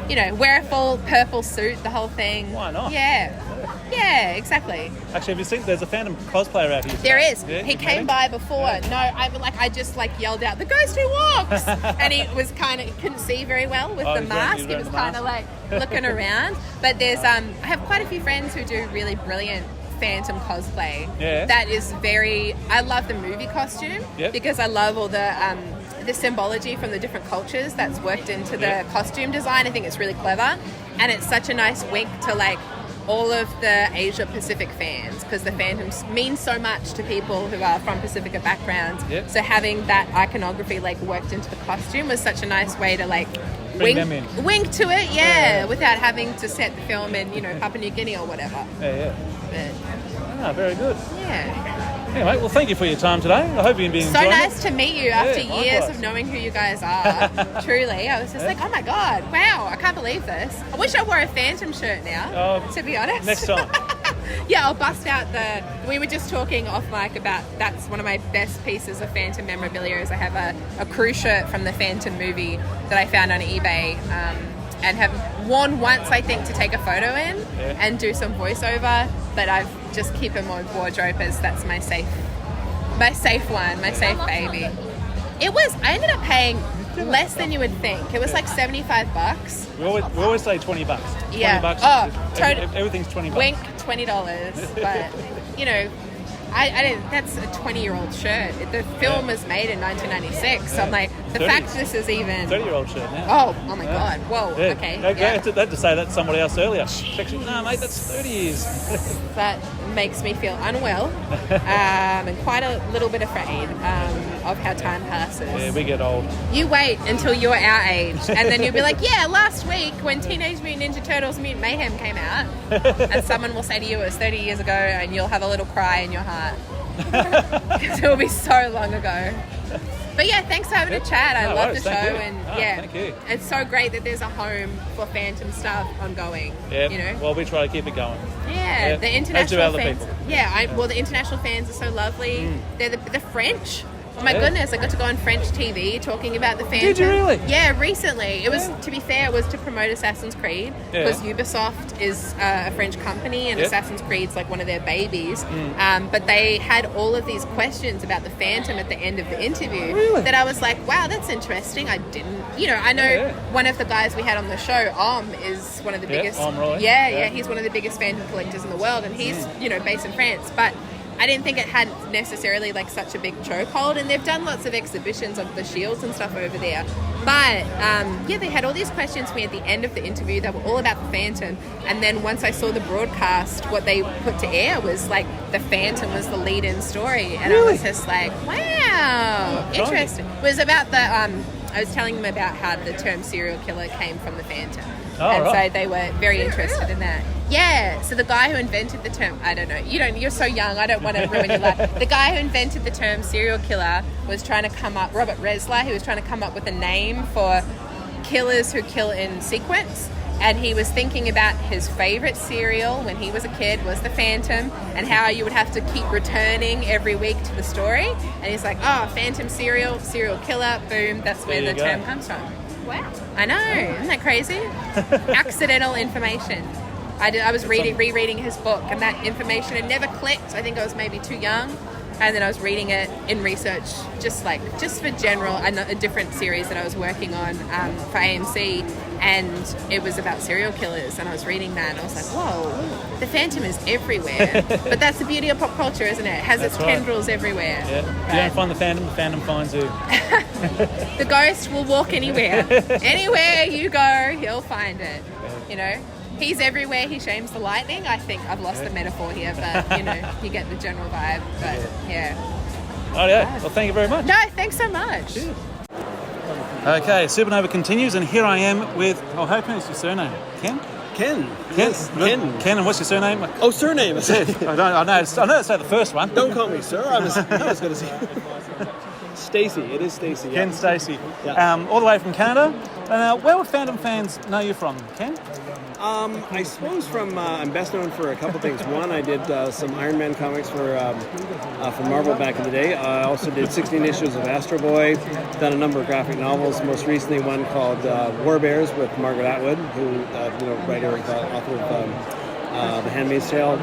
you know, wear a full purple suit, the whole thing. Why not? Yeah, exactly. Actually, have you seen? There's a Phantom cosplayer out here. There is. Yeah, He came by before. No, I just like yelled out, "The ghost who walks!" And he was he couldn't see very well with the mask. He was kind of like looking around. But there's I have quite a few friends who do really brilliant Phantom cosplay. Yeah. That is I love the movie costume because I love all the symbology from the different cultures that's worked into the costume design. I think it's really clever, and it's such a nice wink to like all of the Asia Pacific fans, because the Phantoms mean so much to people who are from Pacifica backgrounds. So having that iconography like worked into the costume was such a nice way to like wink to it, without having to set the film in, you know, Papua New Guinea or whatever. Very good. Yeah. Anyway, well, thank you for your time today. I hope you've been So enjoying nice it. to meet you after likewise. years of knowing who you guys are. Truly. I was just like, oh my God, wow, I can't believe this. I wish I wore a Phantom shirt now, to be honest. Next time. Yeah, I'll bust out we were just talking off mic about that's one of my best pieces of Phantom memorabilia is I have a crew shirt from the Phantom movie that I found on eBay and have worn once, I think, to take a photo in and do some voiceover, but I've just keep in my wardrobe as that's my safe one, my safe baby. I ended up paying less than you would think. It was like $75. We always say $20. Yeah. $20. Oh, everything's $20. Wink, $20. But, you know, I didn't. That's a 20-year-old shirt. The film was made in 1996. So I'm like, the fact this is even 30-year-old shirt now. Oh my God! Whoa. Okay. I had to say that to somebody else earlier. Actually, no, mate, that's 30 years. That makes me feel unwell and quite a little bit afraid of how time passes. Yeah, we get old. You wait until you're our age, and then you'll be like, yeah, last week when Teenage Mutant Ninja Turtles Mutant Mayhem came out, and someone will say to you it was 30 years ago, and you'll have a little cry in your heart. Because it will be so long ago. But yeah, thanks for having a chat. I love the show, and thank you. It's so great that there's a home for Phantom stuff ongoing. Yeah, you know. Well, we try to keep it going. Yeah, the international fans. People. Yeah, the international fans are so lovely. They're the French. Oh my goodness, I got to go on French TV talking about the Phantom. Did you really? Yeah, recently. It was, to be fair, it was to promote Assassin's Creed, because Ubisoft is a French company, and Assassin's Creed's like one of their babies. But they had all of these questions about the Phantom at the end of the interview that I was like, wow, that's interesting. I didn't, I know one of the guys we had on the show, is one of the biggest. He's one of the biggest Phantom collectors in the world, and he's, based in France. But I didn't think it had necessarily like such a big chokehold, and they've done lots of exhibitions of the shields and stuff over there. But they had all these questions for me at the end of the interview that were all about the Phantom. And then once I saw the broadcast, what they put to air was like the Phantom was the lead-in story, and I was just like, wow, interesting. It was about I was telling them about how the term serial killer came from the Phantom. So they were very interested in that. Yeah, so the guy who invented the term, I don't know, you're so young, I don't want to ruin your life. The guy who invented the term serial killer was trying to come up, Robert Resler, he was trying to come up with a name for killers who kill in sequence. And he was thinking about his favorite serial when he was a kid was the Phantom, and how you would have to keep returning every week to the story. And he's like, Phantom serial killer, boom, that's where the term comes from. Wow. I know, isn't that crazy? Accidental information. I was rereading his book, and that information had never clicked. I think I was maybe too young, and then I was reading it in research, just for general, a different series that I was working on for AMC, and it was about serial killers, and I was reading that, and I was like, whoa, the Phantom is everywhere. But that's the beauty of pop culture, isn't it? It has its tendrils everywhere. Yeah. If you don't find the Phantom finds you. The ghost will walk anywhere. Anywhere you go, he'll find it, He's everywhere, he shames the lightning. I think I've lost the metaphor here, but, you get the general vibe. But, Oh, yeah. Well, thank you very much. No, thanks so much. Cheers. Okay, Supanova continues, and here I am with, how can I pronounce your surname? Ken? Ken. Yes, Ken. Ken, and what's your surname? Oh, surname. I know to say the first one. Don't call me sir. I was going to say. Stacy. It is Stacy. Ken Steacy. Yeah. All the way from Canada. And where would Phantom fans know you from, Ken? I suppose I'm best known for a couple things. One, I did some Iron Man comics for Marvel back in the day. I also did 16 issues of Astro Boy, done a number of graphic novels, most recently one called War Bears with Margaret Atwood, who, writer, author of The Handmaid's Tale.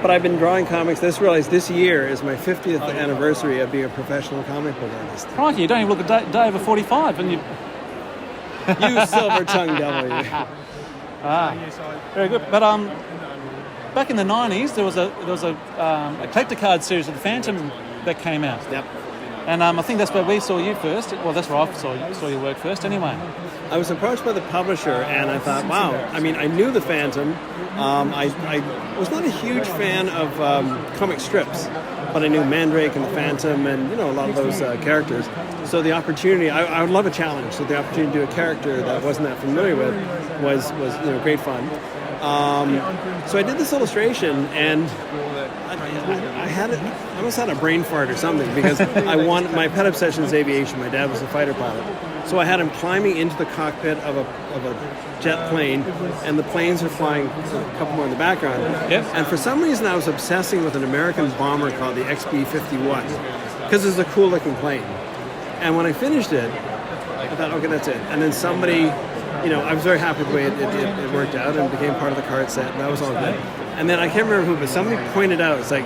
But I've been drawing comics. This year is my 50th anniversary of being a professional comic book artist. Crikey, you don't even look a day over 45, and you... You silver-tongued devil, you. Very good. But back in the 90s, there was a collector card series of the Phantom that came out. Yep. And I think that's where we saw you first. Well, that's where I saw your work first anyway. I was approached by the publisher, and I thought, wow. I mean, I knew the Phantom. I was not a huge fan of comic strips, but I knew Mandrake and the Phantom and, a lot of those characters. So the opportunity, I would love a challenge. So the opportunity to do a character that I wasn't that familiar with was great fun. So I did this illustration, and I almost had a brain fart or something, because my pet obsession is aviation. My dad was a fighter pilot. So I had him climbing into the cockpit of a jet plane, and the planes are flying a couple more in the background. Yep. And for some reason I was obsessing with an American bomber called the XB-51, because it's a cool looking plane. And when I finished it, I thought, okay, that's it. And then somebody, I was very happy with the way it worked out, and became part of the card set, and that was all good. And then I can't remember who, but somebody pointed out, it's like,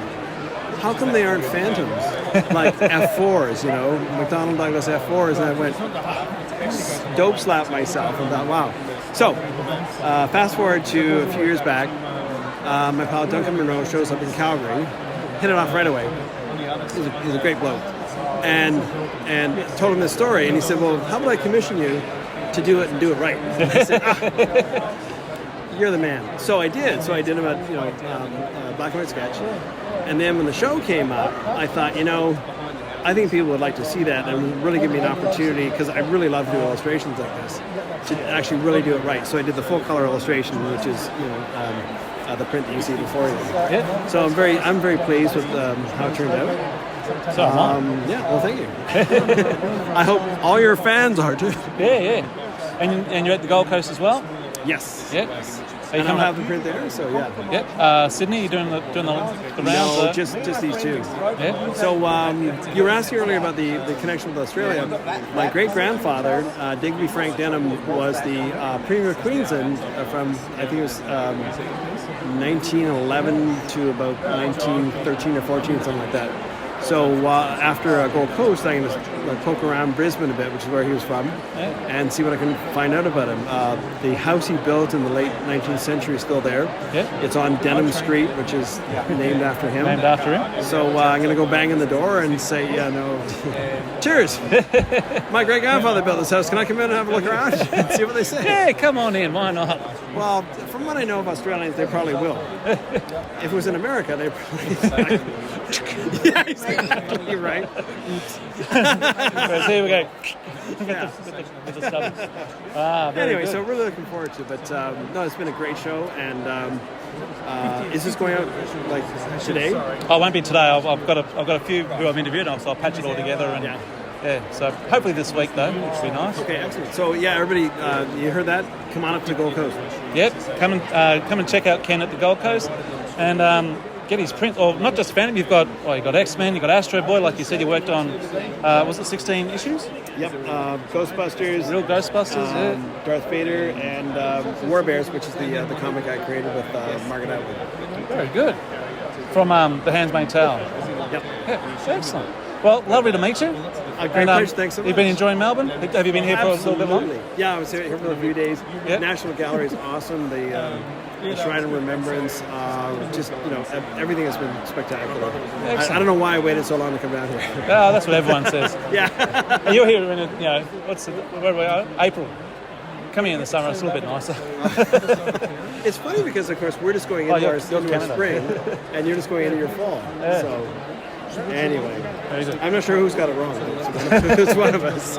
how come they aren't Phantoms? Like F4s, McDonnell Douglas F4s, and I went, dope slapped myself, and thought, wow. So, fast forward to a few years back, my pal Duncan Monroe shows up in Calgary, hit it off right away. He's a great bloke. And told him this story, and he said, well, how about I commission you to do it and do it right? And I said, you're the man. So I did. So I did him a black and white sketch. And then when the show came up, I thought, I think people would like to see that and really give me an opportunity, because I really love doing illustrations like this, to actually really do it right. So I did the full color illustration, which is, the print that you see before you. Yeah. So I'm very pleased with how it turned out. So yeah, well, thank you. I hope all your fans are too. Yeah. And you're at the Gold Coast as well? Yes. Yeah. Yes. Are you and I'll have the print there, so yeah. Yep. Sydney, you doing the rounds? No, just these two. Yeah. So you were asking earlier about the connection with Australia. My great-grandfather, Digby Frank Denham, was the Premier of Queensland from, I think it was 1911 to about 1913 or 14, something like that. So after Gold Coast, I'm going to poke around Brisbane a bit, which is where he was from, and see what I can find out about him. The house he built in the late 19th century is still there. Yeah. It's on Denham Street, which is named after him. Named after him. So I'm going to go bang on the door and say, cheers. My great-grandfather built this house. Can I come in and have a look around and see what they say? Yeah, come on in. Why not? Well, from what I know of Australians, they probably will. If it was in America, they probably... Yeah, exactly right. So here we go. With the stubble. Anyway, good. so really looking forward to it. But no, it's been a great show, and is this going out like today? Oh, it won't be today. I've got a few who I've interviewed, so I'll patch it all together. And yeah, so hopefully this week though, which will be nice. Okay, excellent. So yeah, everybody, you heard that? Come on up to Gold Coast. Yep, come and check out Ken at the Gold Coast, and get his print. Or not just Phantom. You've got X-Men, you've got Astro Boy, like you said. You worked on was it 16 issues? Yep, Ghostbusters, real Ghostbusters, Darth Vader, and War Bears, which is the comic I created with Margaret Atwood. Very good. From The Handmaid's Tale. Yep. Yeah, excellent. Well, lovely to meet you. A great pleasure. Thanks so much. You've been enjoying Melbourne? Have you been here for a little bit longer? Yeah, I was here for a few days. Yep. National Gallery is awesome. The Shrine of Remembrance, everything has been spectacular. I don't know why I waited so long to come down here. Oh, that's what everyone says. Yeah. And you're here in where we are? April. Coming in the summer, it's a little bit nicer. It's funny because, of course, we're just going into our spring, and you're just going into your fall. Yeah. So Anyway, Very good. I'm not sure who's got it wrong. It's one of us.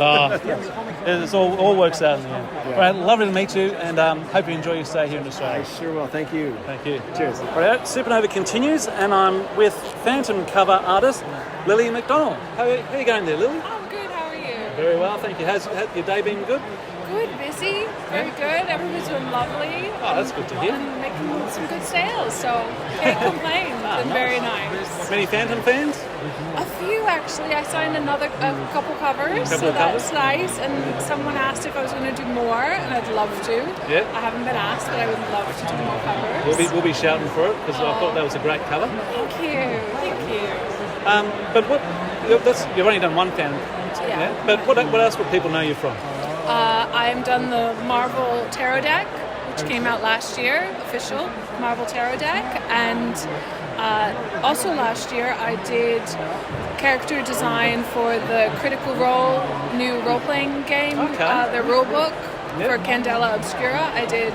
It all works out in the end. All right, lovely to meet you, and hope you enjoy your stay here in Australia. I sure will. Thank you. Thank you. Cheers. All right, Supanova continues, and I'm with Phantom cover artist Lily McDonnell. How are you going there, Lily? I'm good, how are you? Very well, thank you. How's your day been good? Good, busy, very good. Everyone's been lovely. Oh, that's good to hear. And making some good sales, so can't complain. It's been very nice. Many Phantom fans? A few actually. I signed a couple covers, so that's nice. And someone asked if I was going to do more, and I'd love to. Yeah. I haven't been asked, but I would love to do more covers. We'll be shouting for it because I thought that was a great cover. Thank you. But you've only done one Phantom. Yeah. But what else would people know you from? I've done the Marvel Tarot deck, which came out last year, official Marvel Tarot deck, and also last year I did character design for the Critical Role new role-playing game, the rule book for Candela Obscura. I did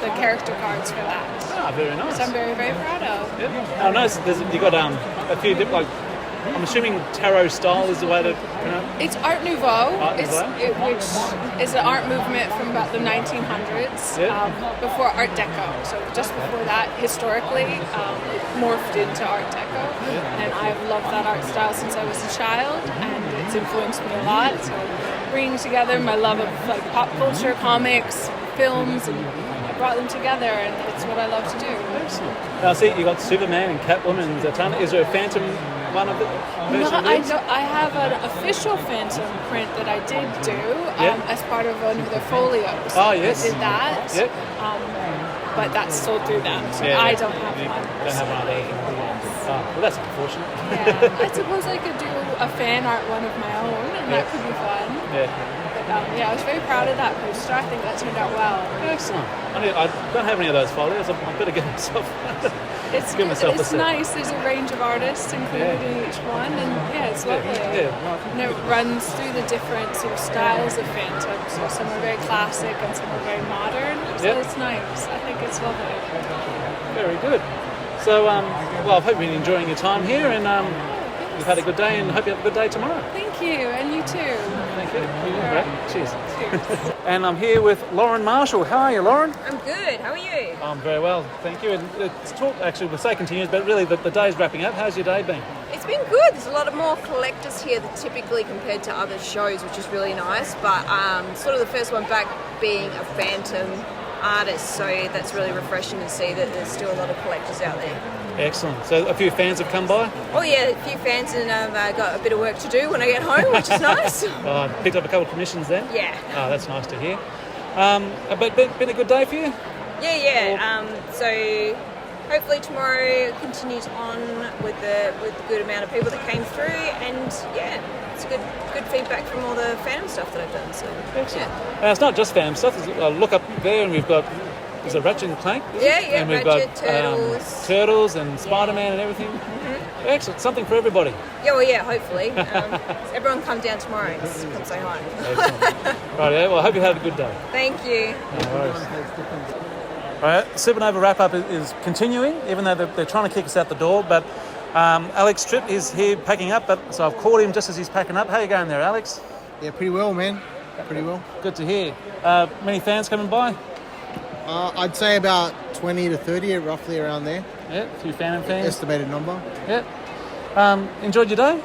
the character cards for that. Ah, very nice. So I'm very, very proud of. Yeah. Oh, nice. You got a few different. I'm assuming tarot style is the way to. It's Art Nouveau, which is an art movement from about the 1900s, before Art Deco. So just before that, historically, it morphed into Art Deco, and I've loved that art style since I was a child, and it's influenced me a lot. So bringing together my love of like pop culture, comics, films, and I brought them together, and it's what I love to do. Excellent. Now, see, you got Superman and Catwoman and Zatanna. Is there a Phantom one of the version? No, I have an official Phantom print that I did do as part of one of the folios. Oh, yes. I did that. Yep. But that's sold through them, so I don't have one. Don't have one of those. Well, that's unfortunate. Yeah, I suppose I could do a fan art one of my own, and that could be fun. Yeah. But I was very proud of that poster. I think that turned out well. Excellent. I don't have any of those folios. I better get myself. It's nice. There's a range of artists included in each one, and it's lovely. And it runs through the different sort of styles of Phantom. So some are very classic and some are very modern. So it's nice. I think it's lovely. Very good. So, I hope you're enjoying your time here, and you've had a good day, and hope you have a good day tomorrow. Thank you, and you too. Thank you. Right. Cheers. And I'm here with Lauren Marshall. How are you, Lauren? I'm good. How are you? I'm very well, thank you. And it's talk actually, we'll say continues, but really the day's wrapping up. How's your day been? It's been good. There's a lot of more collectors here than typically compared to other shows, which is really nice. But sort of the first one back being a Phantom artist, so that's really refreshing to see that there's still a lot of collectors out there. Excellent. So a few fans have come by? Oh yeah, a few fans, and I've got a bit of work to do when I get home, which is nice. Picked up a couple of commissions then? Yeah. Oh, that's nice to hear. But been a good day for you? Yeah. So hopefully tomorrow continues on with the good amount of people that came through, and it's good feedback from all the Phantom stuff that I've done. So excellent. It's not just Phantom stuff. Look up there, and we've got. Is it Ratchet and Clank? And we've Ratchet, got Turtles and Spider-Man and everything. Mm-hmm. Excellent. Something for everybody. Hopefully. Everyone come down tomorrow and come say hi. Right, well, I hope you had a good day. Thank you. No worries. All right, Supanova wrap-up is continuing, even though they're trying to kick us out the door, but Alex Tripp is here packing up, so I've caught him just as he's packing up. How are you going there, Alex? Yeah, pretty well, man. Pretty well. Good to hear. Many fans coming by? I'd say about 20 to 30, roughly around there. Yeah, a few Phantom fans. Estimated number. Yeah. Enjoyed your day?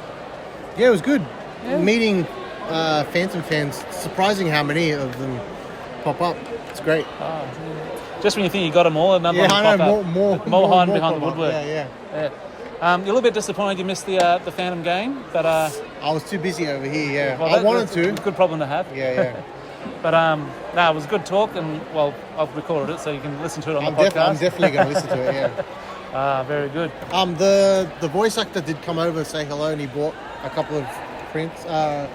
Yeah, it was good. Yeah. Meeting Phantom fans, surprising how many of them pop up. It's great. Just when you think you got them all, another one I know, pop more hiding behind the woodwork. Yeah. You're a little bit disappointed you missed the Phantom game, but I was too busy over here. Yeah, well, I wanted to. Good problem to have. Yeah. But it was a good talk, and I've recorded it, so you can listen to it on the podcast. I'm definitely going to listen to it. Yeah. Very good. The voice actor did come over, say hello, and he bought a couple of prints, a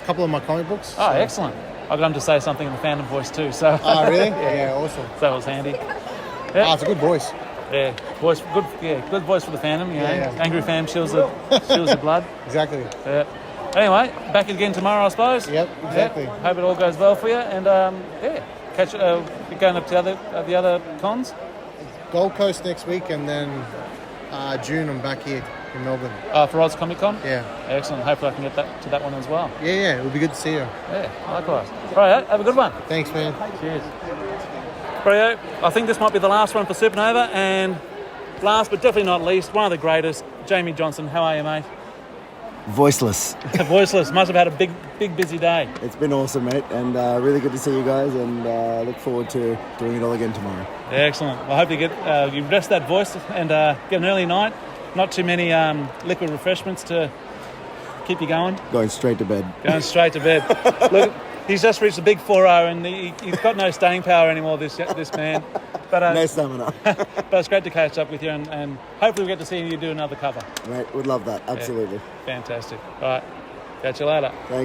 couple of my comic books. Oh, so. Excellent! I got him to say something in the Phantom voice too. So. Oh, really? Yeah, awesome. So that was handy. Yeah. It's a good voice. Yeah, voice good. Yeah, good voice for the Phantom. Angry fan chills the blood. Exactly. Yeah. Anyway, back again tomorrow, I suppose. Yep, exactly. Yeah. Hope it all goes well for you, and catch. You're going up to the other cons. Gold Coast next week, and then June I'm back here in Melbourne. For Oz Comic Con? Yeah. Excellent. Hopefully I can get to that one as well. Yeah, it would be good to see you. Yeah, likewise. Right, have a good one. Thanks, man. Cheers. Brio, I think this might be the last one for Supanova, and last but definitely not least, one of the greatest, Jamie Johnson. How are you, mate? Voiceless. Voiceless. Must have had a big, busy day. It's been awesome, mate, and really good to see you guys, and look forward to doing it all again tomorrow. Excellent. Well, I hope you get you rest that voice and get an early night. Not too many liquid refreshments to keep you going. Going straight to bed. Going straight to bed. Look, he's just reached the big 4-0, and he's got no staying power anymore, this man. But, no stamina. But it's great to catch up with you, and hopefully we get to see you do another cover. Mate, would love that, absolutely. Yeah, fantastic. All right, catch you later. Thanks.